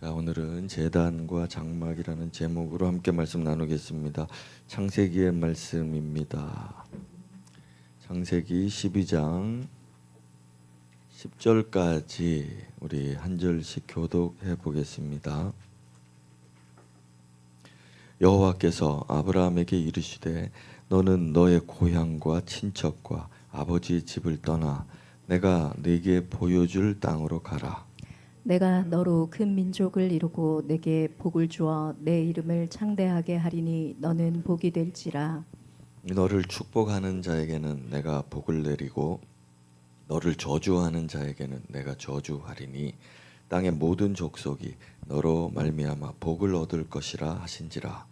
자, 오늘은 제단과 장막이라는 제목으로 함께 말씀 나누겠습니다. 창세기의 말씀입니다. 창세기 12장 10절까지 우리 한 절씩 교독해 보겠습니다. 여호와께서 아브라함에게 이르시되 너는 너의 고향과 친척과 아버지의 집을 떠나 내가 네게 보여줄 땅으로 가라. 내가 너로 큰 민족을 이루고 내게 복을 주어 내 이름을 창대하게 하리니 너는 복이 될지라. 너를 축복하는 자에게는 내가 복을 내리고 너를 저주하는 자에게는 내가 저주하리니 땅의 모든 족속이 너로 말미암아 복을 얻을 것이라 하신지라.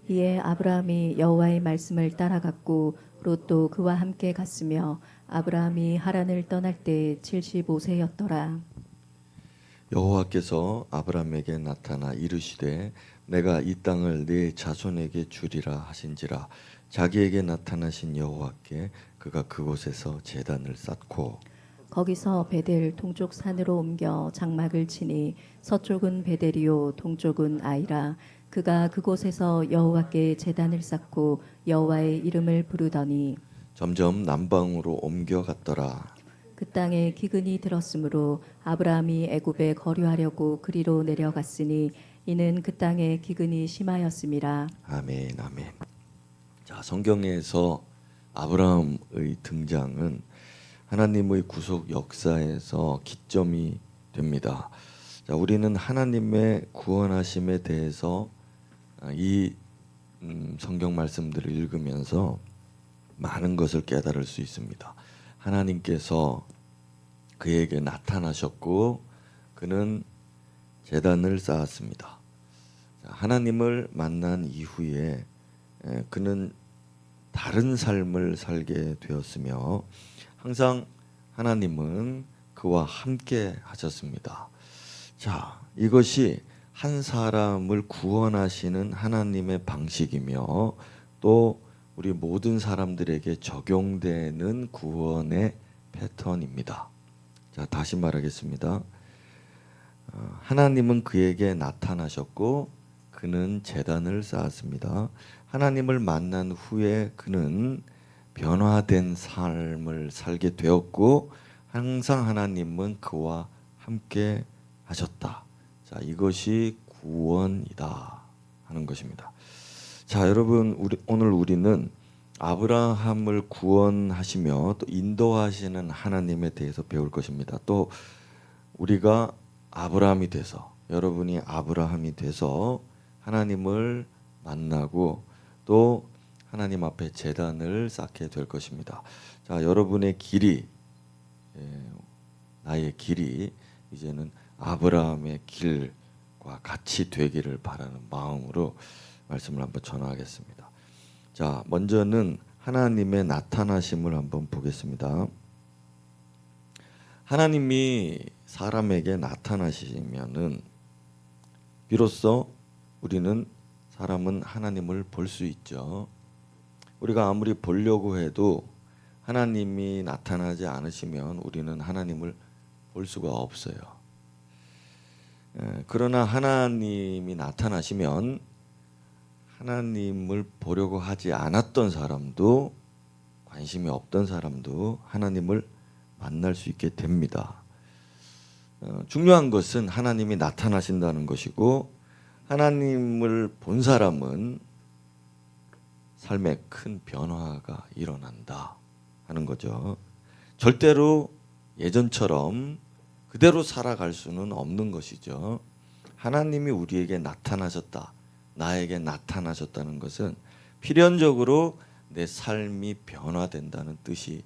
이에 아브라함이 여호와의 말씀을 따라갔고 롯도 그와 함께 갔으며 아브라함이 하란을 떠날 때 75세였더라. 여호와께서 아브라함에게 나타나 이르시되 내가 이 땅을 네 자손에게 주리라 하신지라. 자기에게 나타나신 여호와께 그가 그곳에서 제단을 쌓고 거기서 베델 동쪽 산으로 옮겨 장막을 치니 서쪽은 베델이요 동쪽은 아이라. 그가 그곳에서 여호와께 제단을 쌓고 여호와의 이름을 부르더니 점점 남방으로 옮겨갔더라. 그 땅에 기근이 들었으므로 아브라함이 애굽에 거류하려고 그리로 내려갔으니 이는 그 땅에 기근이 심하였음이라. 아멘, 아멘. 자, 성경에서 아브라함의 등장은 하나님의 구속 역사에서 기점이 됩니다. 자, 우리는 하나님의 구원하심에 대해서 이 성경 말씀들을 읽으면서 많은 것을 깨달을 수 있습니다. 하나님께서 그에게 나타나셨고 그는 제단을 쌓았습니다. 하나님을 만난 이후에 그는 다른 삶을 살게 되었으며 항상 하나님은 그와 함께 하셨습니다. 자, 이것이 한 사람을 구원하시는 하나님의 방식이며 또 우리 모든 사람들에게 적용되는 구원의 패턴입니다. 자, 다시 말하겠습니다. 하나님은 그에게 나타나셨고 그는 제단을 쌓았습니다. 하나님을 만난 후에 그는 변화된 삶을 살게 되었고 항상 하나님은 그와 함께 하셨다. 자, 이것이 구원이다 하는 것입니다. 자, 여러분, 오늘 우리는 아브라함을 구원하시며 또 인도하시는 하나님에 대해서 배울 것입니다. 또 우리가 아브라함이 돼서 여러분이 아브라함이 돼서 하나님을 만나고 또 하나님 앞에 제단을 쌓게 될 것입니다. 자, 여러분의 길이 나의 길이 이제는 아브라함의 길과 같이 되기를 바라는 마음으로 말씀을 한번 전하겠습니다. 자, 먼저는 하나님의 나타나심을 한번 보겠습니다. 하나님이 사람에게 나타나시면은 비로소 우리는 사람은 하나님을 볼 수 있죠. 우리가 아무리 보려고 해도 하나님이 나타나지 않으시면 우리는 하나님을 볼 수가 없어요. 그러나 하나님이 나타나시면 하나님을 보려고 하지 않았던 사람도 관심이 없던 사람도 하나님을 만날 수 있게 됩니다. 중요한 것은 하나님이 나타나신다는 것이고 하나님을 본 사람은 삶에 큰 변화가 일어난다 하는 거죠. 절대로 예전처럼 그대로 살아갈 수는 없는 것이죠. 하나님이 우리에게 나타나셨다, 나에게 나타나셨다는 것은 필연적으로 내 삶이 변화된다는 뜻이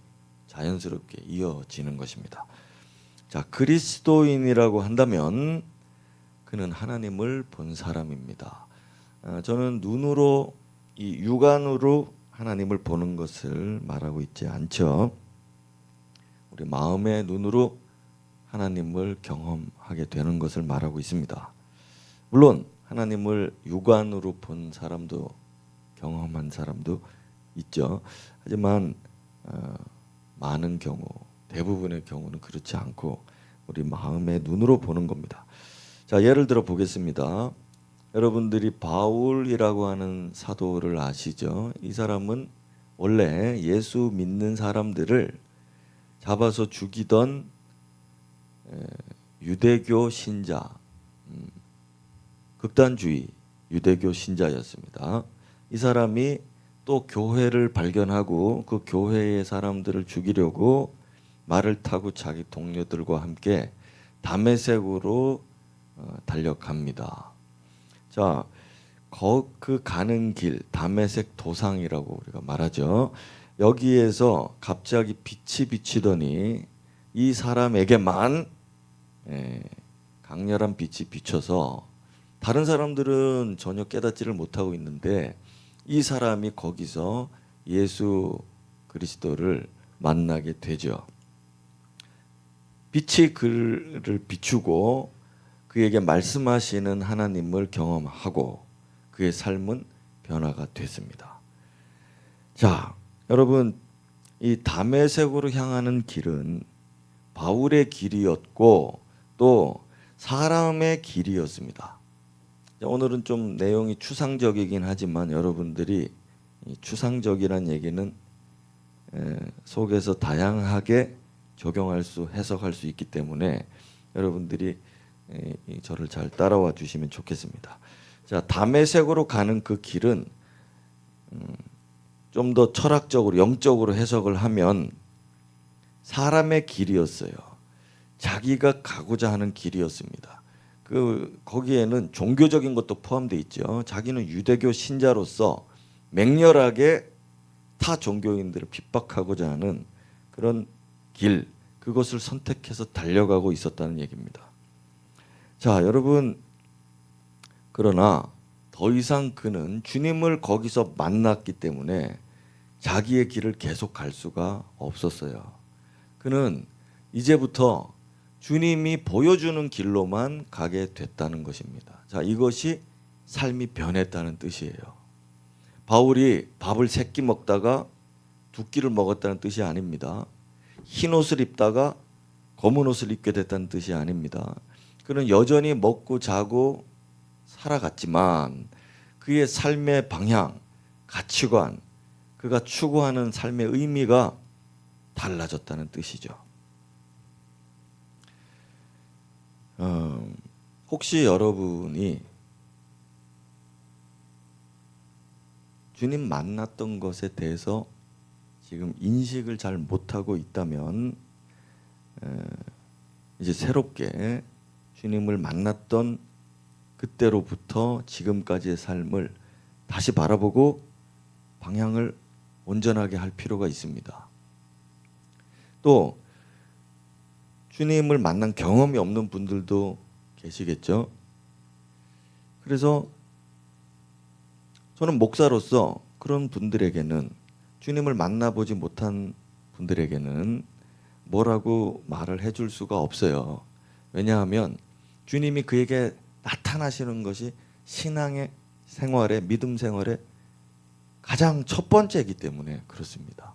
자연스럽게 이어지는 것입니다. 자, 그리스도인이라고 한다면 그는 하나님을 본 사람입니다. 저는 눈으로 이 육안으로 하나님을 보는 것을 말하고 있지 않죠. 우리 마음의 눈으로 하나님을 경험하게 되는 것을 말하고 있습니다. 물론 하나님을 육안으로 본 사람도 경험한 사람도 있죠. 하지만 많은 경우, 대부분의 경우는 그렇지 않고 우리 마음의 눈으로 보는 겁니다. 자, 예를 들어 보겠습니다. 여러분들이 바울이라고 하는 사도를 아시죠? 이 사람은 원래 예수 믿는 사람들을 잡아서 죽이던 유대교 신자, 극단주의 유대교 신자였습니다. 이 사람이 또 교회를 발견하고 그 교회의 사람들을 죽이려고 말을 타고 자기 동료들과 함께 다메섹으로 달려갑니다. 자, 그 가는 길 다메섹 도상이라고 우리가 말하죠. 여기에서 갑자기 빛이 비치더니 이 사람에게만 강렬한 빛이 비쳐서 다른 사람들은 전혀 깨닫지를 못하고 있는데 이 사람이 거기서 예수 그리스도를 만나게 되죠. 빛이 그를 비추고 그에게 말씀하시는 하나님을 경험하고 그의 삶은 변화가 됐습니다. 자, 여러분, 이 다메섹으로 향하는 길은 바울의 길이었고 또 사람의 길이었습니다. 오늘은 좀 내용이 추상적이긴 하지만 여러분들이 이 추상적이란 얘기는 속에서 다양하게 적용할 수, 해석할 수 있기 때문에 여러분들이 저를 잘 따라와 주시면 좋겠습니다. 자, 다메섹으로 가는 그 길은 좀 더 철학적으로, 영적으로 해석을 하면 사람의 길이었어요. 자기가 가고자 하는 길이었습니다. 거기에는 종교적인 것도 포함되어 있죠. 자기는 유대교 신자로서 맹렬하게 타 종교인들을 핍박하고자 하는 그런 길, 그것을 선택해서 달려가고 있었다는 얘기입니다. 자, 여러분, 그러나 더 이상 그는 주님을 거기서 만났기 때문에 자기의 길을 계속 갈 수가 없었어요. 그는 이제부터 주님이 보여주는 길로만 가게 됐다는 것입니다. 자, 이것이 삶이 변했다는 뜻이에요. 바울이 밥을 3끼 먹다가 2끼를 먹었다는 뜻이 아닙니다. 흰 옷을 입다가 검은 옷을 입게 됐다는 뜻이 아닙니다. 그는 여전히 먹고 자고 살아갔지만 그의 삶의 방향, 가치관, 그가 추구하는 삶의 의미가 달라졌다는 뜻이죠. 혹시 여러분이 주님 만났던 것에 대해서 지금 인식을 잘 못하고 있다면 이제 새롭게 주님을 만났던 그때로부터 지금까지의 삶을 다시 바라보고 방향을 온전하게 할 필요가 있습니다. 또 주님을 만난 경험이 없는 분들도 계시겠죠. 그래서 저는 목사로서 그런 분들에게는, 주님을 만나보지 못한 분들에게는 뭐라고 말을 해줄 수가 없어요. 왜냐하면 주님이 그에게 나타나시는 것이 신앙의 생활에, 믿음 생활에 가장 첫 번째이기 때문에 그렇습니다.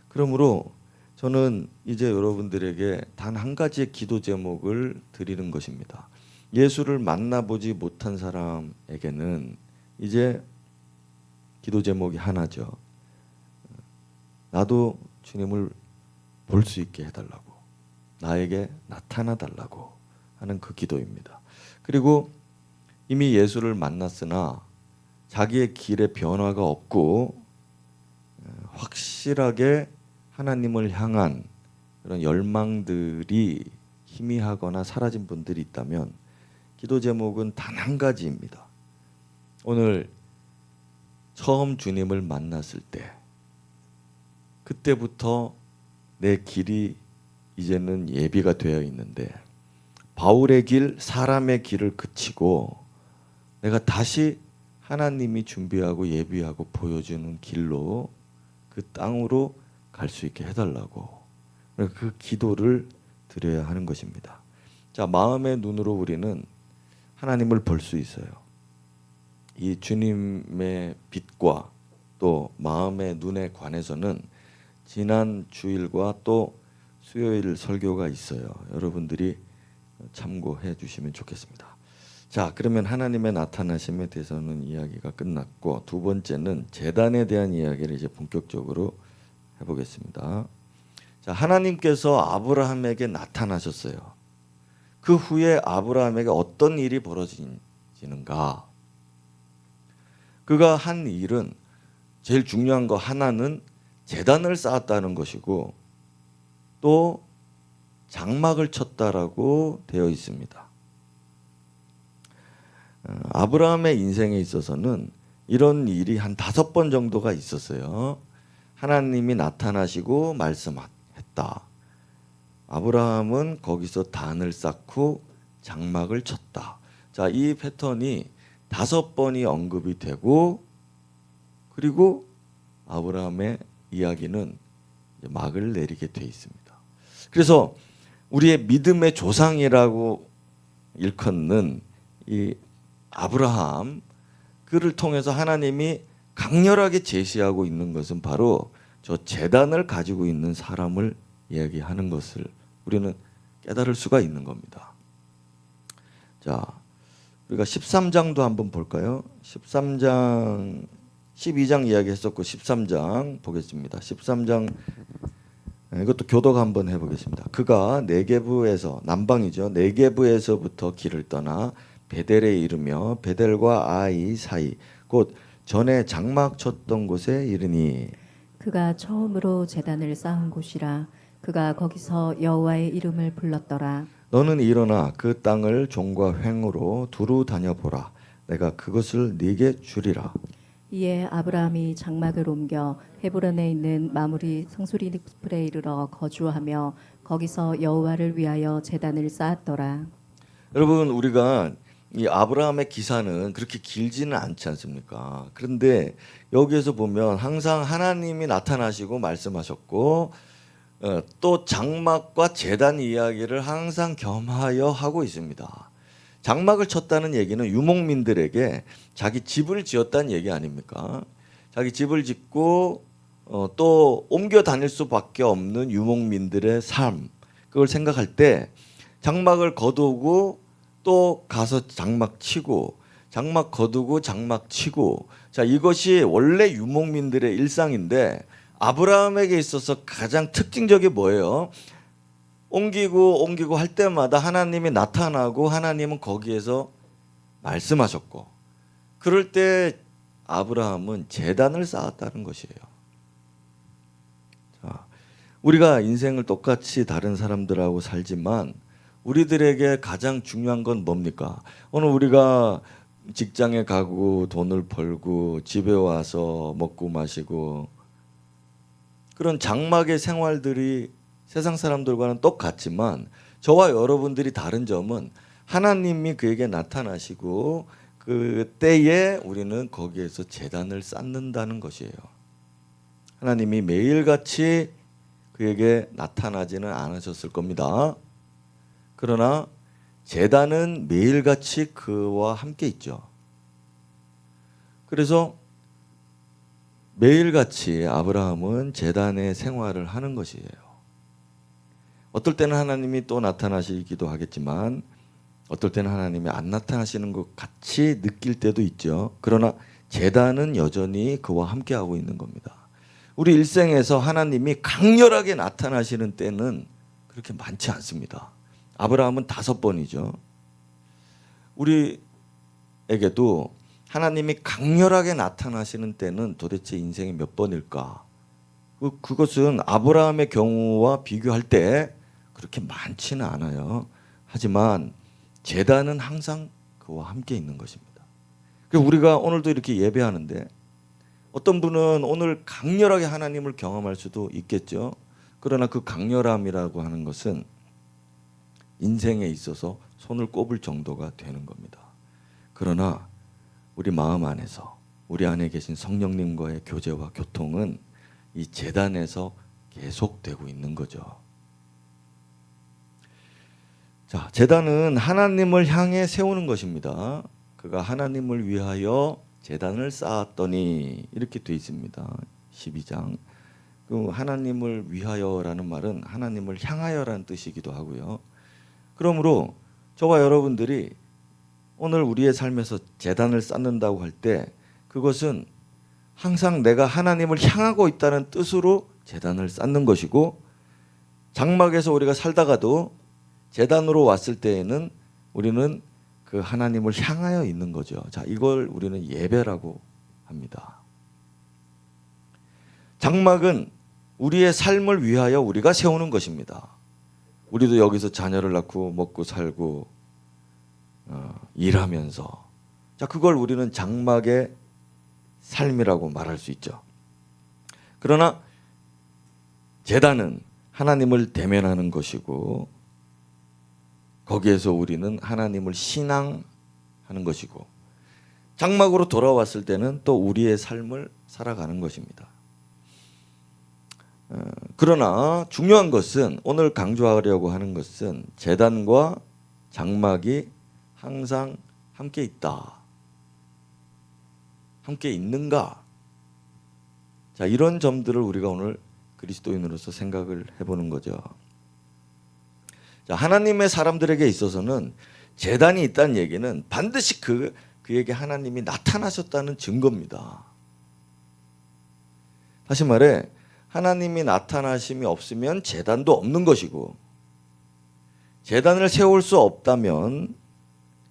그러므로 저는 이제 여러분들에게 단 한 가지의 기도 제목을 드리는 것입니다. 예수를 만나보지 못한 사람에게는 이제 기도 제목이 하나죠. 나도 주님을 볼 수 있게 해달라고, 나에게 나타나 달라고 하는 그 기도입니다. 그리고 이미 예수를 만났으나 자기의 길에 변화가 없고 확실하게 하나님을 향한 그런 열망들이 희미하거나 사라진 분들이 있다면 기도 제목은 단 한 가지입니다. 오늘 처음 주님을 만났을 때, 그때부터 내 길이 이제는 예비가 되어 있는데 바울의 길, 사람의 길을 그치고 내가 다시 하나님이 준비하고 예비하고 보여주는 길로, 그 땅으로 갈 수 있게 해달라고 그 기도를 드려야 하는 것입니다. 자, 마음의 눈으로 우리는 하나님을 볼 수 있어요. 이 주님의 빛과 또 마음의 눈에 관해서는 지난 주일과 또 수요일 설교가 있어요. 여러분들이 참고해 주시면 좋겠습니다. 자, 그러면 하나님의 나타나심에 대해서는 이야기가 끝났고, 두 번째는 제단에 대한 이야기를 이제 본격적으로 해보겠습니다. 자, 하나님께서 아브라함에게 나타나셨어요. 그 후에 아브라함에게 어떤 일이 벌어지는가? 그가 한 일은 제일 중요한 거 하나는 제단을 쌓았다는 것이고, 또 장막을 쳤다라고 되어 있습니다. 아브라함의 인생에 있어서는 이런 일이 한 5번 정도가 있었어요. 하나님이 나타나시고 말씀했다. 아브라함은 거기서 단을 쌓고 장막을 쳤다. 자, 이 패턴이 5번이 언급이 되고, 그리고 아브라함의 이야기는 막을 내리게 돼 있습니다. 그래서 우리의 믿음의 조상이라고 일컫는 이 아브라함, 그를 통해서 하나님이 강렬하게 제시하고 있는 것은 바로 저 제단을 가지고 있는 사람을 이야기하는 것을 우리는 깨달을 수가 있는 겁니다. 자, 우리가 13장도 한번 볼까요? 13장, 12장 이야기했었고 13장 보겠습니다. 13장, 이것도 교독 한번 해보겠습니다. 그가 네게브에서, 남방이죠, 네게브에서부터 길을 떠나 베델에 이르며 베델과 아이 사이 곧 전에 장막 쳤던 곳에 이르니, 그가 처음으로 제단을 쌓은 곳이라. 그가 거기서 여호와의 이름을 불렀더라. 너는 일어나 그 땅을 종과 횡으로 두루 다녀보라. 내가 그것을 네게 주리라. 이에 아브라함이 장막을 옮겨 헤브론에 있는 마무리 상수리늪에 이르러 거주하며 거기서 여호와를 위하여 제단을 쌓았더라. 여러분, 우리가 이 아브라함의 기사는 그렇게 길지는 않지 않습니까? 그런데 여기에서 보면 항상 하나님이 나타나시고 말씀하셨고, 또 장막과 제단 이야기를 항상 겸하여 하고 있습니다. 장막을 쳤다는 얘기는 유목민들에게 자기 집을 지었다는 얘기 아닙니까? 자기 집을 짓고 또 옮겨 다닐 수밖에 없는 유목민들의 삶, 그걸 생각할 때 장막을 거두고 또 가서 장막 치고, 장막 거두고 장막 치고, 자, 이것이 원래 유목민들의 일상인데 아브라함에게 있어서 가장 특징적이 뭐예요? 옮기고 할 때마다 하나님이 나타나고 하나님은 거기에서 말씀하셨고, 그럴 때 아브라함은 제단을 쌓았다는 것이에요. 자, 우리가 인생을 똑같이 다른 사람들하고 살지만 우리들에게 가장 중요한 건 뭡니까? 오늘 우리가 직장에 가고 돈을 벌고 집에 와서 먹고 마시고 그런 장막의 생활들이 세상 사람들과는 똑같지만 저와 여러분들이 다른 점은 하나님이 그에게 나타나시고 그 때에 우리는 거기에서 제단을 쌓는다는 것이에요. 하나님이 매일같이 그에게 나타나지는 않으셨을 겁니다. 그러나 제단은 매일같이 그와 함께 있죠. 그래서 매일같이 아브라함은 제단의 생활을 하는 것이에요. 어떨 때는 하나님이 또 나타나시기도 하겠지만 어떨 때는 하나님이 안 나타나시는 것 같이 느낄 때도 있죠. 그러나 제단은 여전히 그와 함께하고 있는 겁니다. 우리 일생에서 하나님이 강렬하게 나타나시는 때는 그렇게 많지 않습니다. 아브라함은 5번이죠. 우리에게도 하나님이 강렬하게 나타나시는 때는 도대체 인생이 몇 번일까? 그것은 아브라함의 경우와 비교할 때 그렇게 많지는 않아요. 하지만 제단은 항상 그와 함께 있는 것입니다. 그래서 우리가 오늘도 이렇게 예배하는데 어떤 분은 오늘 강렬하게 하나님을 경험할 수도 있겠죠. 그러나 그 강렬함이라고 하는 것은 인생에 있어서 손을 꼽을 정도가 되는 겁니다. 그러나 우리 마음 안에서 우리 안에 계신 성령님과의 교제와 교통은 이 제단에서 계속되고 있는 거죠. 자, 제단은 하나님을 향해 세우는 것입니다. 그가 하나님을 위하여 제단을 쌓았더니 이렇게 돼 있습니다. 12장. 그 하나님을 위하여라는 말은 하나님을 향하여라는 뜻이기도 하고요. 그러므로 저와 여러분들이 오늘 우리의 삶에서 제단을 쌓는다고 할 때 그것은 항상 내가 하나님을 향하고 있다는 뜻으로 제단을 쌓는 것이고, 장막에서 우리가 살다가도 제단으로 왔을 때에는 우리는 그 하나님을 향하여 있는 거죠. 자, 이걸 우리는 예배라고 합니다. 장막은 우리의 삶을 위하여 우리가 세우는 것입니다. 우리도 여기서 자녀를 낳고 먹고 살고 일하면서, 자, 그걸 우리는 장막의 삶이라고 말할 수 있죠. 그러나 제단은 하나님을 대면하는 것이고, 거기에서 우리는 하나님을 신앙하는 것이고, 장막으로 돌아왔을 때는 또 우리의 삶을 살아가는 것입니다. 그러나 중요한 것은, 오늘 강조하려고 하는 것은 제단과 장막이 항상 함께 있다. 함께 있는가? 자, 이런 점들을 우리가 오늘 그리스도인으로서 생각을 해보는 거죠. 자, 하나님의 사람들에게 있어서는 제단이 있다는 얘기는 반드시 그에게 하나님이 나타나셨다는 증거입니다. 다시 말해, 하나님이 나타나심이 없으면 제단도 없는 것이고, 제단을 세울 수 없다면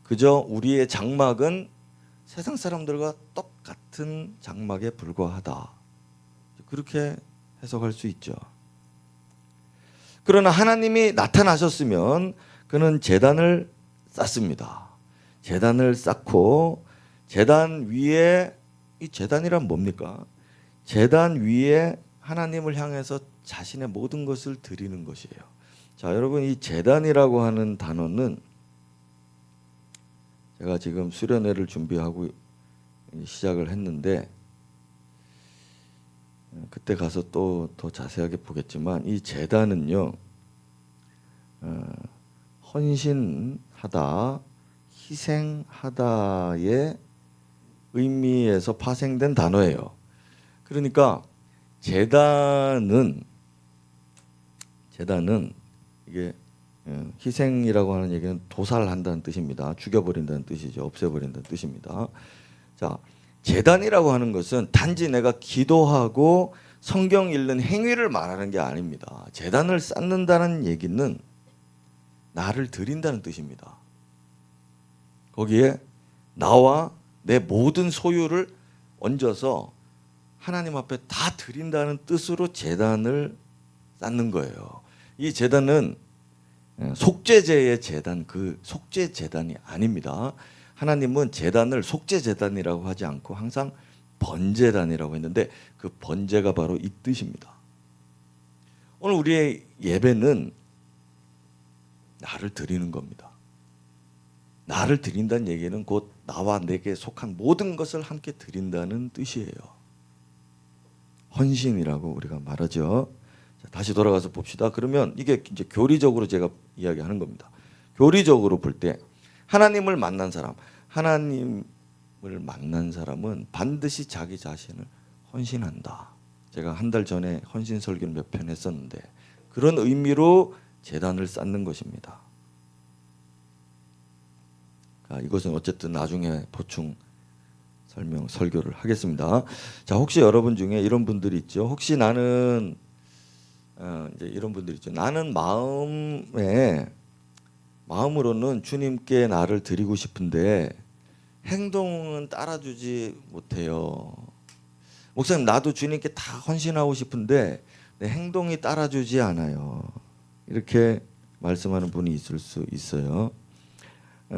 그저 우리의 장막은 세상 사람들과 똑같은 장막에 불과하다. 그렇게 해석할 수 있죠. 그러나 하나님이 나타나셨으면 그는 제단을 쌓습니다. 제단을 쌓고, 제단 위에, 이 제단이란 뭡니까? 제단 위에 하나님을 향해서 자신의 모든 것을 드리는 것이에요. 자, 여러분, 이 제단이라고 하는 단어는 제가 지금 수련회를 준비하고 시작을 했는데, 그때 가서 또 더 자세하게 보겠지만, 이 제단은요, 헌신하다, 희생하다의 의미에서 파생된 단어예요. 그러니까 제단은 이게 희생이라고 하는 얘기는 도살한다는 뜻입니다. 죽여버린다는 뜻이죠. 없애버린다는 뜻입니다. 자, 제단이라고 하는 것은 단지 내가 기도하고 성경 읽는 행위를 말하는 게 아닙니다. 제단을 쌓는다는 얘기는 나를 드린다는 뜻입니다. 거기에 나와 내 모든 소유를 얹어서 하나님 앞에 다 드린다는 뜻으로 제단을 쌓는 거예요. 이 제단은 속죄제의 제단, 그 속죄 제단이 아닙니다. 하나님은 제단을 속죄 제단이라고 하지 않고 항상 번제단이라고 했는데, 그 번제가 바로 이 뜻입니다. 오늘 우리의 예배는 나를 드리는 겁니다. 나를 드린다는 얘기는 곧 나와 내게 속한 모든 것을 함께 드린다는 뜻이에요. 헌신이라고 우리가 말하죠. 자, 다시 돌아가서 봅시다. 그러면 이게 이제 교리적으로 제가 이야기하는 겁니다. 교리적으로 볼 때 하나님을 만난 사람은 반드시 자기 자신을 헌신한다. 제가 한 달 전에 헌신 설교를 몇 편 했었는데, 그런 의미로 제단을 쌓는 것입니다. 이것은 어쨌든 나중에 보충 설교를 하겠습니다. 자, 혹시 여러분 중에 이런 분들이 있죠. 혹시 나는 이제 이런 분들이 있죠. 나는 마음으로는 주님께 나를 드리고 싶은데 행동은 따라주지 못해요. 목사님, 나도 주님께 다 헌신하고 싶은데 내 행동이 따라주지 않아요. 이렇게 말씀하는 분이 있을 수 있어요.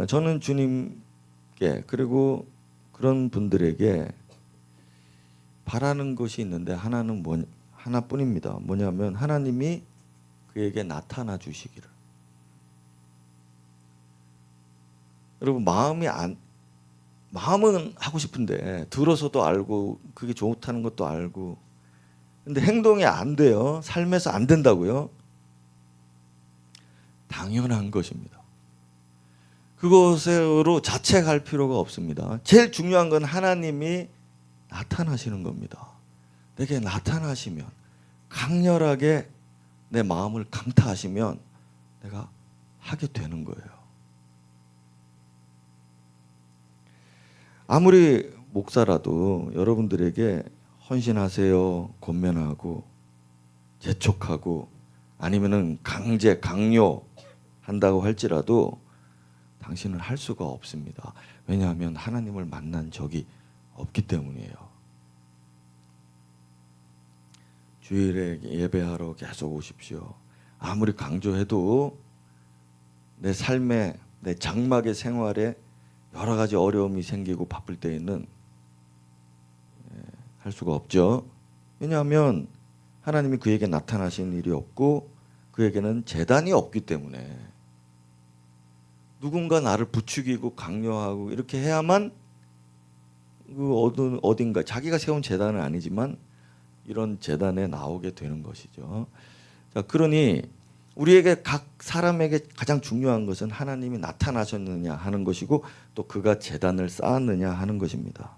저는 주님께, 그리고 그런 분들에게 바라는 것이 있는데 하나뿐입니다. 뭐냐면 하나님이 그에게 나타나 주시기를. 여러분, 마음은 하고 싶은데, 들어서도 알고 그게 좋다는 것도 알고, 근데 행동이 안 돼요. 삶에서 안 된다고요. 당연한 것입니다. 그것으로 자책할 필요가 없습니다. 제일 중요한 건 하나님이 나타나시는 겁니다. 내게 나타나시면, 강렬하게 내 마음을 강타하시면 내가 하게 되는 거예요. 아무리 목사라도 여러분들에게 헌신하세요, 권면하고 재촉하고 아니면은 강제 강요한다고 할지라도 당신은 할 수가 없습니다. 왜냐하면 하나님을 만난 적이 없기 때문이에요. 주일에 예배하러 계속 오십시오. 아무리 강조해도 내 삶에, 내 장막의 생활에 여러 가지 어려움이 생기고 바쁠 때에는 할 수가 없죠. 왜냐하면 하나님이 그에게 나타나신 일이 없고 그에게는 제단이 없기 때문에 누군가 나를 부추기고 강요하고 이렇게 해야만 그 어딘가 자기가 세운 제단은 아니지만 이런 제단에 나오게 되는 것이죠. 자, 그러니 우리에게 각 사람에게 가장 중요한 것은 하나님이 나타나셨느냐 하는 것이고 또 그가 제단을 쌓았느냐 하는 것입니다.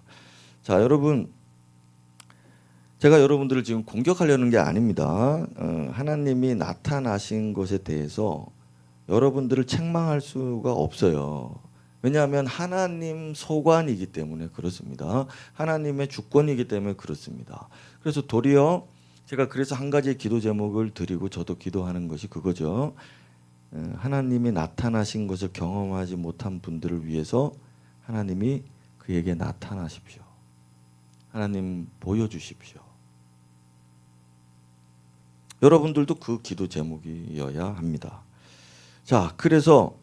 자, 여러분, 제가 여러분들을 지금 공격하려는 게 아닙니다. 하나님이 나타나신 것에 대해서 여러분들을 책망할 수가 없어요. 왜냐하면 하나님 소관이기 때문에 그렇습니다. 하나님의 주권이기 때문에 그렇습니다. 그래서 도리어 제가 그래서 한 가지 기도 제목을 드리고 저도 기도하는 것이 그거죠. 하나님이 나타나신 것을 경험하지 못한 분들을 위해서 하나님이 그에게 나타나십시오. 하나님 보여주십시오. 여러분들도 그 기도 제목이어야 합니다. 자, 그래서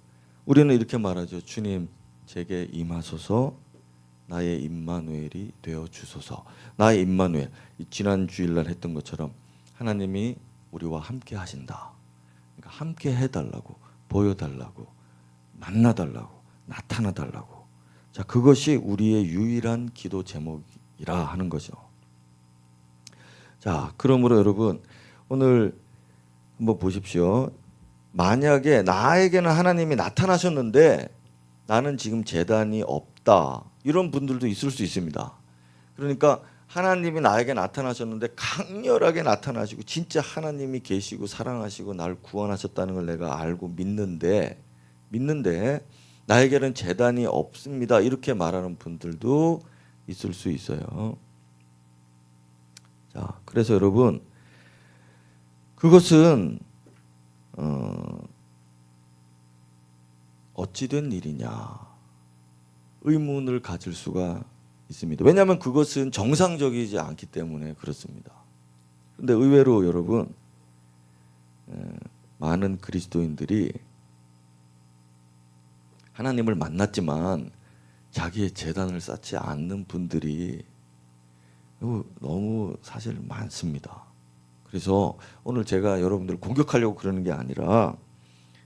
우리는 이렇게 말하죠. 주님, 제게 임하소서. 나의 임마누엘이 되어 주소서. 나의 임마누엘. 지난 주일날 했던 것처럼 하나님이 우리와 함께 하신다. 그러니까 함께 해달라고, 보여달라고, 만나달라고, 나타나달라고. 자, 그것이 우리의 유일한 기도 제목이라 하는 거죠. 자, 그러므로 여러분 오늘 한번 보십시오. 만약에 나에게는 하나님이 나타나셨는데 나는 지금 제단이 없다. 이런 분들도 있을 수 있습니다. 그러니까 하나님이 나에게 나타나셨는데 강렬하게 나타나시고 진짜 하나님이 계시고 사랑하시고 날 구원하셨다는 걸 내가 알고 믿는데 나에게는 제단이 없습니다. 이렇게 말하는 분들도 있을 수 있어요. 자, 그래서 여러분 그것은 어찌된 일이냐 의문을 가질 수가 있습니다. 왜냐하면 그것은 정상적이지 않기 때문에 그렇습니다. 그런데 의외로 여러분 많은 그리스도인들이 하나님을 만났지만 자기의 제단을 쌓지 않는 분들이 너무 사실 많습니다. 그래서 오늘 제가 여러분들을 공격하려고 그러는 게 아니라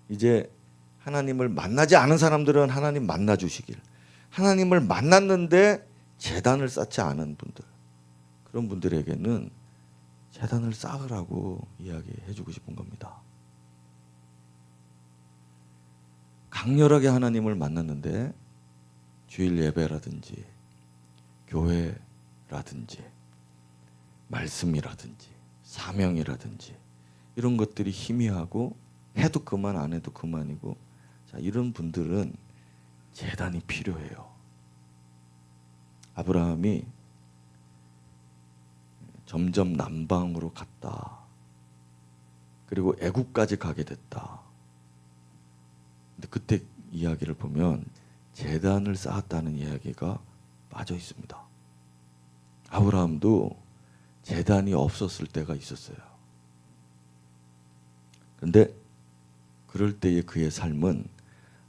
이제 하나님을 만나지 않은 사람들은 하나님 만나 주시길, 하나님을 만났는데 제단을 쌓지 않은 분들, 그런 분들에게는 제단을 쌓으라고 이야기해 주고 싶은 겁니다. 강렬하게 하나님을 만났는데 주일 예배라든지 교회라든지 말씀이라든지 사명이라든지 이런 것들이 희미하고 해도 그만 안 해도 그만이고, 자, 이런 분들은 제단이 필요해요. 아브라함이 점점 남방으로 갔다. 그리고 애굽까지 가게 됐다. 근데 그때 이야기를 보면 제단을 쌓았다는 이야기가 빠져 있습니다. 아브라함도 제단이 없었을 때가 있었어요. 그런데 그럴 때의 그의 삶은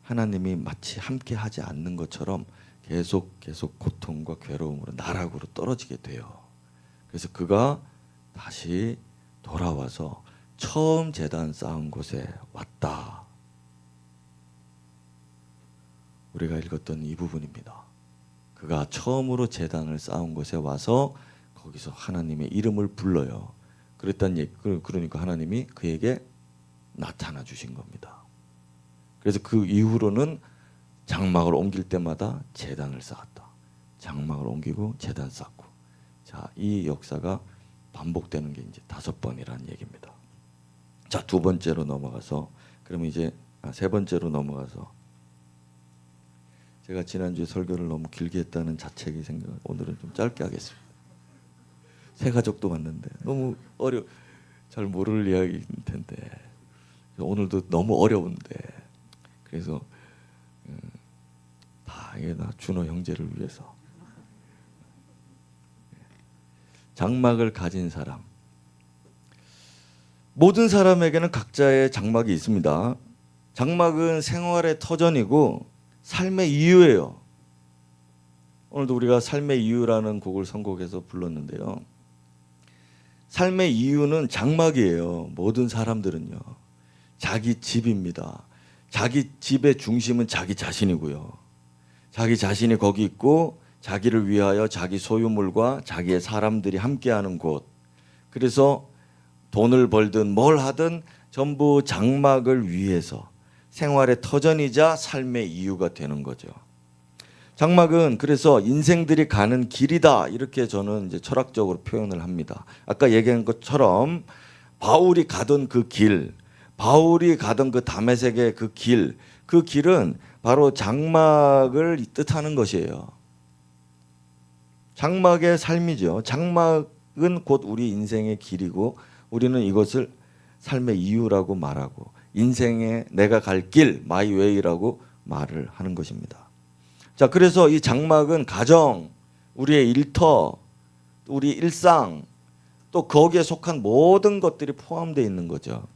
하나님이 마치 함께 하지 않는 것처럼 계속 고통과 괴로움으로 나락으로 떨어지게 돼요. 그래서 그가 다시 돌아와서 처음 제단 쌓은 곳에 왔다. 우리가 읽었던 이 부분입니다. 그가 처음으로 제단을 쌓은 곳에 와서 거기서 하나님의 이름을 불러요. 그러니까 하나님이 그에게 나타나 주신 겁니다. 그래서 그 이후로는 장막을 옮길 때마다 제단을 쌓았다. 장막을 옮기고 제단 쌓고. 자, 이 역사가 반복되는 게 이제 5번이라는 얘기입니다. 자, 두 번째로 넘어가서 그러면 이제 세 번째로 넘어가서 제가 지난주에 설교를 너무 길게 했다는 자책이 생겨 오늘은 좀 짧게 하겠습니다. 새 가족도 왔는데 너무 잘 모를 이야기일 텐데 오늘도 너무 어려운데 그래서 다 이게 나 준호 형제를 위해서 장막을 가진 사람. 모든 사람에게는 각자의 장막이 있습니다. 장막은 생활의 터전이고 삶의 이유예요. 오늘도 우리가 삶의 이유라는 곡을 선곡해서 불렀는데요. 삶의 이유는 장막이에요. 모든 사람들은요. 자기 집입니다. 자기 집의 중심은 자기 자신이고요. 자기 자신이 거기 있고 자기를 위하여 자기 소유물과 자기의 사람들이 함께하는 곳. 그래서 돈을 벌든 뭘 하든 전부 장막을 위해서 생활의 터전이자 삶의 이유가 되는 거죠. 장막은 그래서 인생들이 가는 길이다 이렇게 저는 이제 철학적으로 표현을 합니다. 아까 얘기한 것처럼 바울이 가던 그 길, 바울이 가던 그 다메섹의 그 길은 바로 장막을 뜻하는 것이에요. 장막의 삶이죠. 장막은 곧 우리 인생의 길이고 우리는 이것을 삶의 이유라고 말하고 인생의 내가 갈 길, 마이 웨이라고 말을 하는 것입니다. 자, 그래서 이 장막은 가정, 우리의 일터, 우리 일상, 또 거기에 속한 모든 것들이 포함되어 있는 거죠.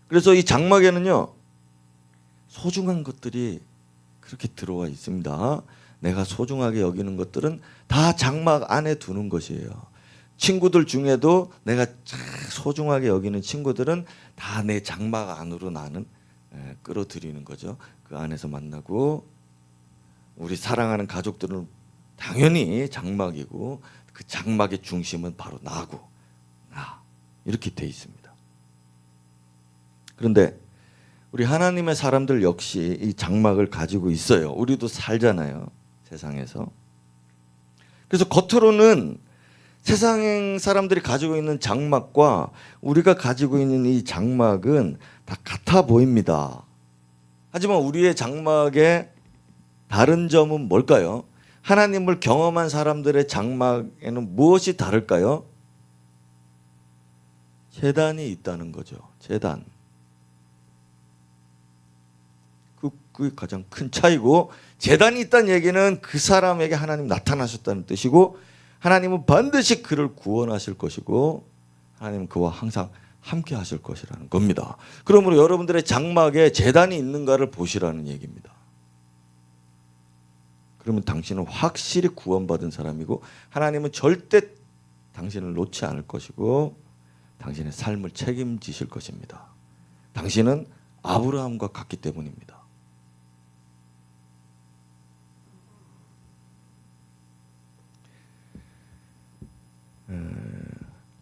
그래서 이 장막에는요, 소중한 것들이 그렇게 들어와 있습니다. 내가 소중하게 여기는 것들은 다 장막 안에 두는 것이에요. 친구들 중에도 내가 소중하게 여기는 친구들은 다 내 장막 안으로 나는 끌어들이는 거죠. 그 안에서 만나고 우리 사랑하는 가족들은 당연히 장막이고 그 장막의 중심은 바로 나고 나 이렇게 돼 있습니다. 그런데 우리 하나님의 사람들 역시 이 장막을 가지고 있어요. 우리도 살잖아요. 세상에서. 그래서 겉으로는 세상 사람들이 가지고 있는 장막과 우리가 가지고 있는 이 장막은 다 같아 보입니다. 하지만 우리의 장막의 다른 점은 뭘까요? 하나님을 경험한 사람들의 장막에는 무엇이 다를까요? 제단이 있다는 거죠. 제단. 그게 가장 큰 차이고, 제단이 있다는 얘기는 그 사람에게 하나님 나타나셨다는 뜻이고, 하나님은 반드시 그를 구원하실 것이고 하나님은 그와 항상 함께 하실 것이라는 겁니다. 그러므로 여러분들의 장막에 제단이 있는가를 보시라는 얘기입니다. 그러면 당신은 확실히 구원받은 사람이고 하나님은 절대 당신을 놓지 않을 것이고 당신의 삶을 책임지실 것입니다. 당신은 아브라함과 같기 때문입니다.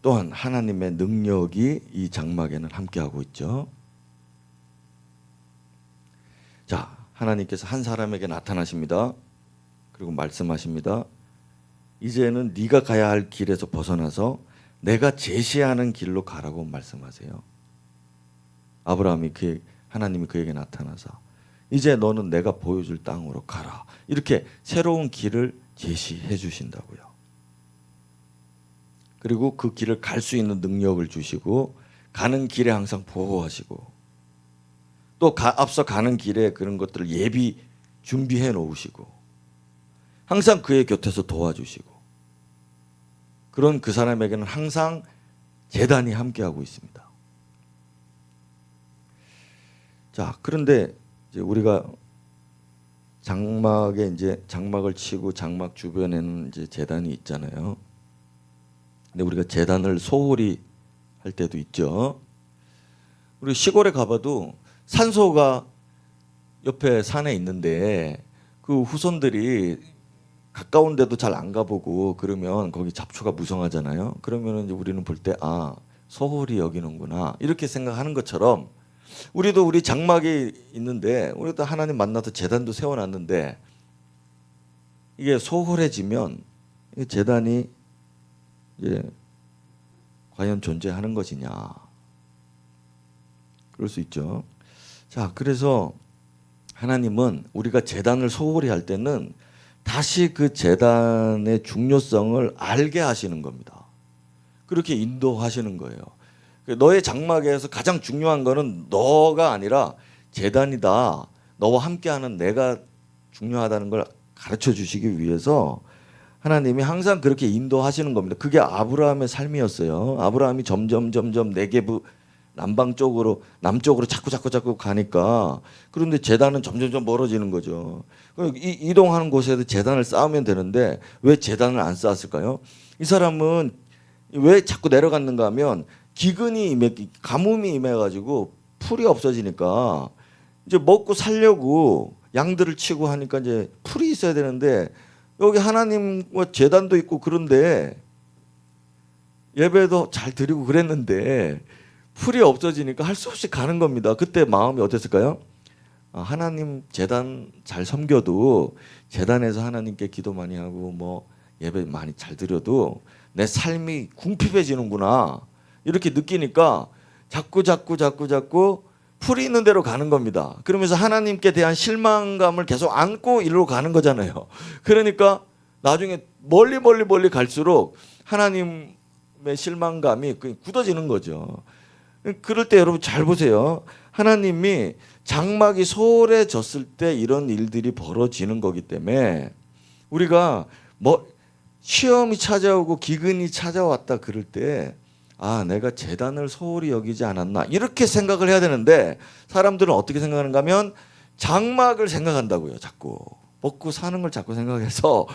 또한 하나님의 능력이 이 장막에는 함께하고 있죠. 자, 하나님께서 한 사람에게 나타나십니다. 그리고 말씀하십니다. 이제는 네가 가야 할 길에서 벗어나서 내가 제시하는 길로 가라고 말씀하세요. 아브라함이 하나님이 그에게 나타나서 이제 너는 내가 보여줄 땅으로 가라. 이렇게 새로운 길을 제시해 주신다고요. 그리고 그 길을 갈 수 있는 능력을 주시고 가는 길에 항상 보호하시고 또 앞서 가는 길에 그런 것들을 예비 준비해 놓으시고 항상 그의 곁에서 도와주시고 그런 그 사람에게는 항상 제단이 함께하고 있습니다. 자, 그런데 이제 우리가 장막에 이제 장막을 치고 장막 주변에는 이제 제단이 있잖아요. 근데 우리가 제단을 소홀히 할 때도 있죠. 우리 시골에 가봐도 산소가 옆에 산에 있는데 그 후손들이 가까운 데도 잘 안 가보고 그러면 거기 잡초가 무성하잖아요. 그러면 이제 우리는 볼 때 소홀히 여기는구나 이렇게 생각하는 것처럼 우리도 우리 장막이 있는데 우리도 하나님 만나서 제단도 세워놨는데 이게 소홀해지면 이 제단이 이제 과연 존재하는 것이냐 그럴 수 있죠. 자, 그래서 하나님은 우리가 제단을 소홀히 할 때는 다시 그 제단의 중요성을 알게 하시는 겁니다. 그렇게 인도하시는 거예요. 너의 장막에서 가장 중요한 거는 너가 아니라 제단이다. 너와 함께하는 내가 중요하다는 걸 가르쳐 주시기 위해서 하나님이 항상 그렇게 인도하시는 겁니다. 그게 아브라함의 삶이었어요. 아브라함이 점점 네게브 남쪽으로 자꾸 가니까 그런데 제단은 점점 멀어지는 거죠. 이동하는 곳에도 제단을 쌓으면 되는데 왜 제단을 안 쌓았을까요? 이 사람은 왜 자꾸 내려갔는가 하면 가뭄이 임해가지고 풀이 없어지니까 이제 먹고 살려고 양들을 치고 하니까 이제 풀이 있어야 되는데 여기 하나님과 제단도 있고 그런데 예배도 잘 드리고 그랬는데 풀이 없어지니까 할 수 없이 가는 겁니다. 그때 마음이 어땠을까요? 하나님 제단 잘 섬겨도 제단에서 하나님께 기도 많이 하고 뭐 예배 많이 잘 드려도 내 삶이 궁핍해지는구나 이렇게 느끼니까 자꾸 풀이 있는 대로 가는 겁니다. 그러면서 하나님께 대한 실망감을 계속 안고 이리로 가는 거잖아요. 그러니까 나중에 멀리 갈수록 하나님의 실망감이 굳어지는 거죠. 그럴 때 여러분 잘 보세요. 하나님이 장막이 소홀해졌을 때 이런 일들이 벌어지는 거기 때문에 우리가 뭐 시험이 찾아오고 기근이 찾아왔다 그럴 때 내가 제단을 소홀히 여기지 않았나 이렇게 생각을 해야 되는데 사람들은 어떻게 생각하는가 하면 장막을 생각한다고요. 자꾸 먹고 사는 걸 자꾸 생각해서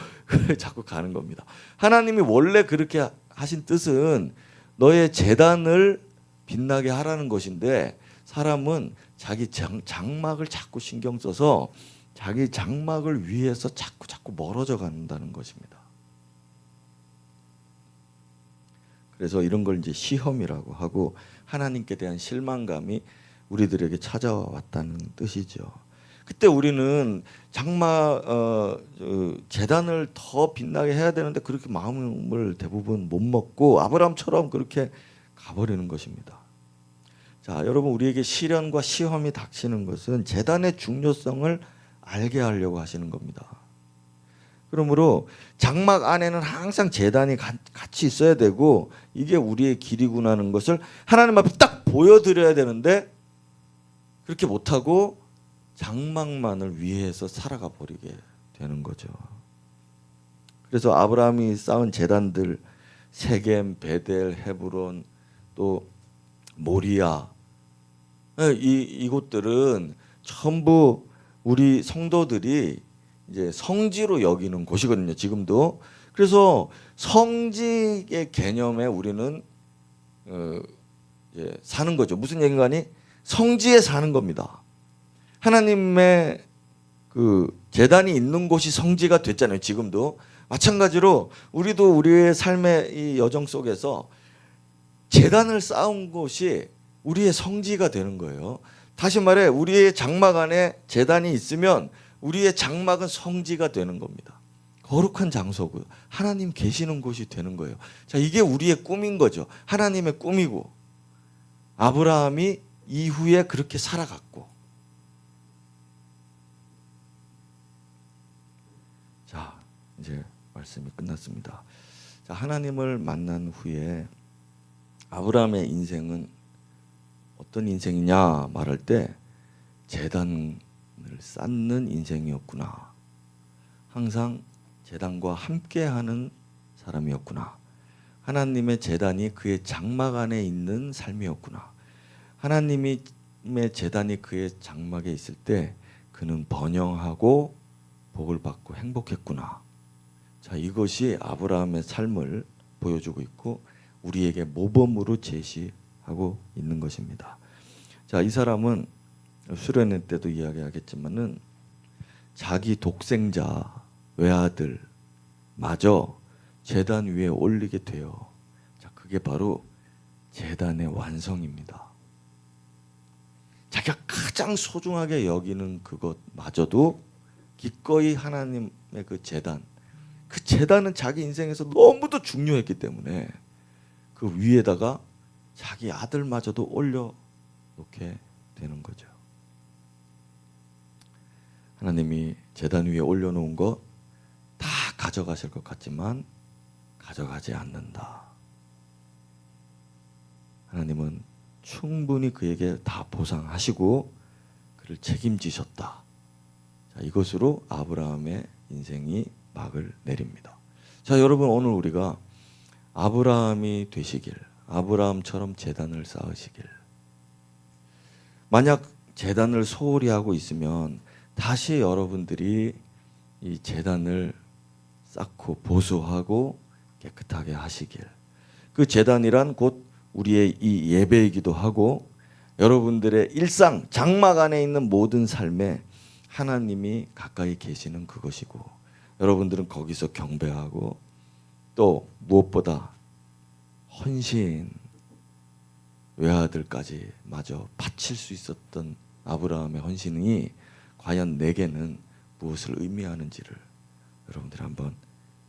자꾸 가는 겁니다. 하나님이 원래 그렇게 하신 뜻은 너의 제단을 빛나게 하라는 것인데 사람은 자기 장막을 자꾸 신경 써서 자기 장막을 위해서 자꾸 멀어져 간다는 것입니다. 그래서 이런 걸 이제 시험이라고 하고 하나님께 대한 실망감이 우리들에게 찾아왔다는 뜻이죠. 그때 우리는 제단을 더 빛나게 해야 되는데 그렇게 마음을 대부분 못 먹고 아브라함처럼 그렇게 가버리는 것입니다. 자, 여러분 우리에게 시련과 시험이 닥치는 것은 제단의 중요성을 알게 하려고 하시는 겁니다. 그러므로 장막 안에는 항상 제단이 같이 있어야 되고 이게 우리의 길이구나 하는 것을 하나님 앞에 딱 보여드려야 되는데 그렇게 못하고 장막만을 위해서 살아가 버리게 되는 거죠. 그래서 아브라함이 쌓은 제단들 세겜, 베델, 헤브론 또 모리아 이곳들은 전부 우리 성도들이 이제 성지로 여기는 곳이거든요. 지금도. 그래서 성지의 개념에 우리는 사는 거죠. 무슨 얘기인가 하니 성지에 사는 겁니다. 하나님의 그 제단이 있는 곳이 성지가 됐잖아요. 지금도. 마찬가지로 우리도 우리의 삶의 이 여정 속에서 제단을 쌓은 곳이 우리의 성지가 되는 거예요. 다시 말해 우리의 장막 안에 제단이 있으면 우리의 장막은 성지가 되는 겁니다. 거룩한 장소고 하나님 계시는 곳이 되는 거예요. 자, 이게 우리의 꿈인 거죠. 하나님의 꿈이고 아브라함이 이후에 그렇게 살아갔고 자, 이제 말씀이 끝났습니다. 자, 하나님을 만난 후에 아브라함의 인생은 어떤 인생이냐 말할 때 제단을 쌓는 인생이었구나. 항상 제단과 함께하는 사람이었구나. 하나님의 제단이 그의 장막 안에 있는 삶이었구나. 하나님의 제단이 그의 장막에 있을 때 그는 번영하고 복을 받고 행복했구나. 자, 이것이 아브라함의 삶을 보여주고 있고 우리에게 모범으로 제시하고 있는 것입니다. 자, 이 사람은 수련회 때도 이야기하겠지만은 자기 독생자 외아들 마저 제단 위에 올리게 돼요. 자, 그게 바로 제단의 완성입니다. 자기가 가장 소중하게 여기는 그것마저도 기꺼이 하나님의 그 제단은 자기 인생에서 너무도 중요했기 때문에 그 위에다가 자기 아들마저도 올려놓게 되는 거죠. 하나님이 제단 위에 올려놓은 거 다 가져가실 것 같지만 가져가지 않는다. 하나님은 충분히 그에게 다 보상하시고 그를 책임지셨다. 자, 이것으로 아브라함의 인생이 막을 내립니다. 자, 여러분, 오늘 우리가 아브라함이 되시길, 아브라함처럼 제단을 쌓으시길. 만약 제단을 소홀히 하고 있으면 다시 여러분들이 이 제단을 쌓고 보수하고 깨끗하게 하시길. 그 제단이란 곧 우리의 이 예배이기도 하고 여러분들의 일상 장막 안에 있는 모든 삶에 하나님이 가까이 계시는 그것이고 여러분들은 거기서 경배하고 또 무엇보다 헌신 외아들까지 마저 바칠 수 있었던 아브라함의 헌신이 과연 내게는 무엇을 의미하는지를 여러분들이 한번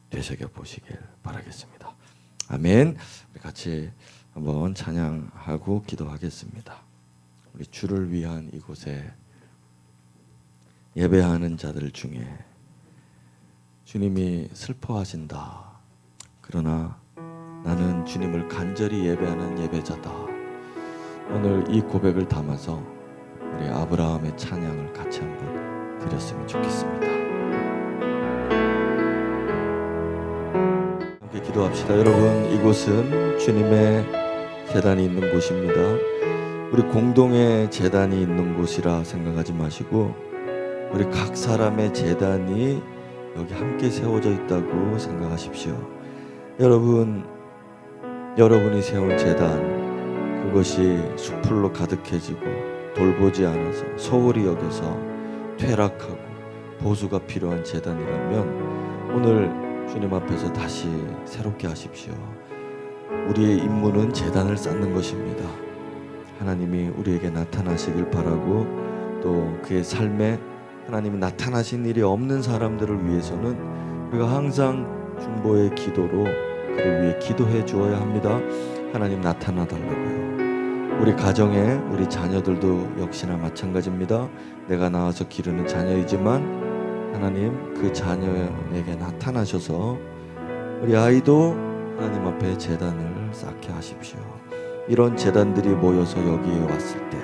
되새겨 보시길 바라겠습니다. 아멘. 우리 같이 한번 찬양하고 기도하겠습니다. 우리 주를 위한 이곳에 예배하는 자들 중에 주님이 슬퍼하신다. 그러나 나는 주님을 간절히 예배하는 예배자다. 오늘 이 고백을 담아서 우리 아브라함의 찬양을 같이 한번 드렸으면 좋겠습니다. 함께 기도합시다. 여러분, 이곳은 주님의 제단이 있는 곳입니다. 우리 공동의 제단이 있는 곳이라 생각하지 마시고 우리 각 사람의 제단이 여기 함께 세워져 있다고 생각하십시오. 여러분이 세운 제단, 그것이 수풀로 가득해지고 돌보지 않아서 소홀히 여겨서 퇴락하고 보수가 필요한 제단이라면 오늘 주님 앞에서 다시 새롭게 하십시오. 우리의 임무는 제단을 쌓는 것입니다. 하나님이 우리에게 나타나시길 바라고 또 그의 삶에 하나님이 나타나신 일이 없는 사람들을 위해서는 우리가 항상 중보의 기도로 그를 위해 기도해 주어야 합니다. 하나님 나타나 달라고요. 우리 가정에 우리 자녀들도 역시나 마찬가지입니다. 내가 낳아서 기르는 자녀이지만 하나님 그 자녀에게 나타나셔서 우리 아이도 하나님 앞에 제단을 쌓게 하십시오. 이런 제단들이 모여서 여기에 왔을 때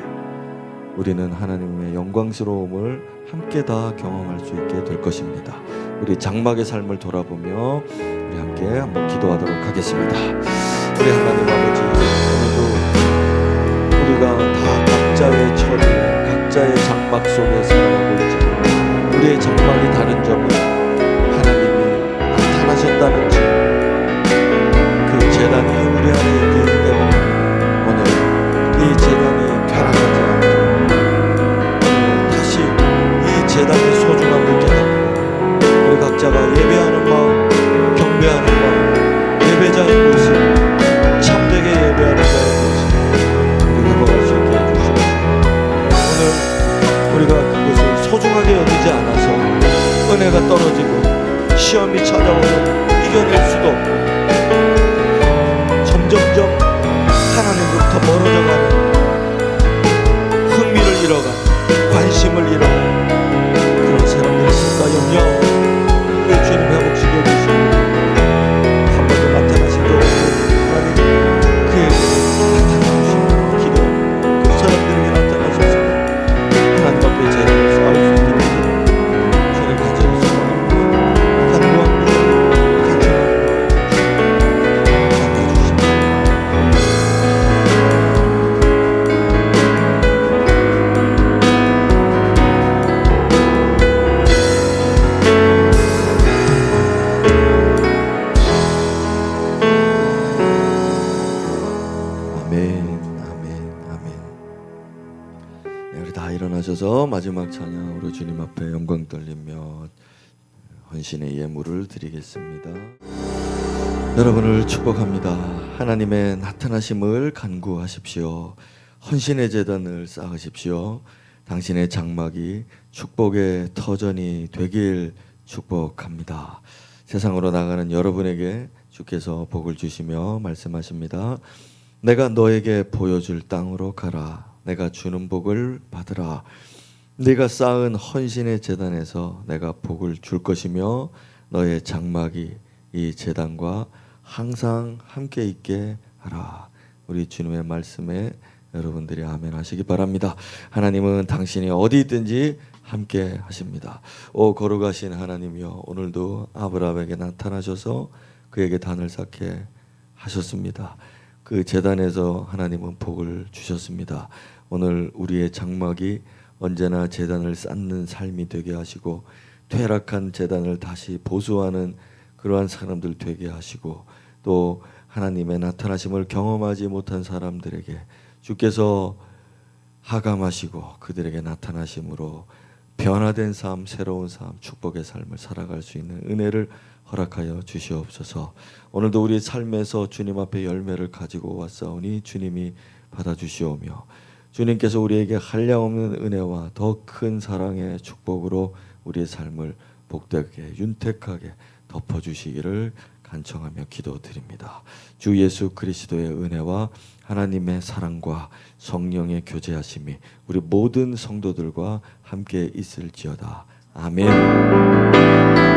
우리는 하나님의 영광스러움을 함께 다 경험할 수 있게 될 것입니다. 우리 장막의 삶을 돌아보며 우리 함께 한번 기도하도록 하겠습니다. 우리 하나님 아버지, 오늘도 우리가 다 각자의 처리, 각자의 장막 속에 살아가고 있지만 우리의 장막이 다른 점은 하나님이 나타나셨다는지 그 제단이 우리 안에 있기 때문에 오늘 이 제단이 벼락하지 않도록 다시 이 제단의 소중함을 깨닫고 우리 각자가 예배하는 마음, 경배하는 마음, 예배자의 모습, 참되게 예배하는 자의 모습 우리 회복할 수 있게 해주시옵소서. 오늘 우리가 그것을 소중하게 여기지 않아서 은혜가 떨어지고 시험이 찾아오고 이겨낼 수도 없고 점점점 하나님으로부터 멀어져가는 흥미를 잃어가는 관심을 잃어가는 그런 사람들이 있을까 영영 우리 주님 회복시켜 주시고 한 번도 나타나신 적 없고 하나님 그에게 나타나주시고 기도하고 그 사람들에게 나타나셔서 하나님 앞에 제단을 쌓을 수 있게 되기를 주님 간절히 소원합니다. 간구합니다. 일어나셔서 마지막 찬양으로 주님 앞에 영광 돌리며 헌신의 예물을 드리겠습니다. 여러분을 축복합니다. 하나님의 나타나심을 간구하십시오. 헌신의 제단을 쌓으십시오. 당신의 장막이 축복의 터전이 되길 축복합니다. 세상으로 나가는 여러분에게 주께서 복을 주시며 말씀하십니다. 내가 너에게 보여줄 땅으로 가라. 내가 주는 복을 받으라. 네가 쌓은 헌신의 제단에서 내가 복을 줄 것이며 너의 장막이 이 제단과 항상 함께 있게 하라. 우리 주님의 말씀에 여러분들이 아멘 하시기 바랍니다. 하나님은 당신이 어디 있든지 함께 하십니다. 오 거룩하신 하나님이여, 오늘도 아브라함에게 나타나셔서 그에게 단을 쌓게 하셨습니다. 그 제단에서 하나님은 복을 주셨습니다. 오늘 우리의 장막이 언제나 제단을 쌓는 삶이 되게 하시고 퇴락한 제단을 다시 보수하는 그러한 사람들 되게 하시고, 또 하나님의 나타나심을 경험하지 못한 사람들에게 주께서 하감하시고 그들에게 나타나심으로 변화된 삶, 새로운 삶, 축복의 삶을 살아갈 수 있는 은혜를 허락하여 주시옵소서. 오늘도 우리 삶에서 주님 앞에 열매를 가지고 왔사오니 주님이 받아주시오며, 주님께서 우리에게 한량없는 은혜와 더 큰 사랑의 축복으로 우리의 삶을 복되게 윤택하게 덮어주시기를 간청하며 기도드립니다. 주 예수 그리스도의 은혜와 하나님의 사랑과 성령의 교제하심이 우리 모든 성도들과 함께 있을지어다. 아멘.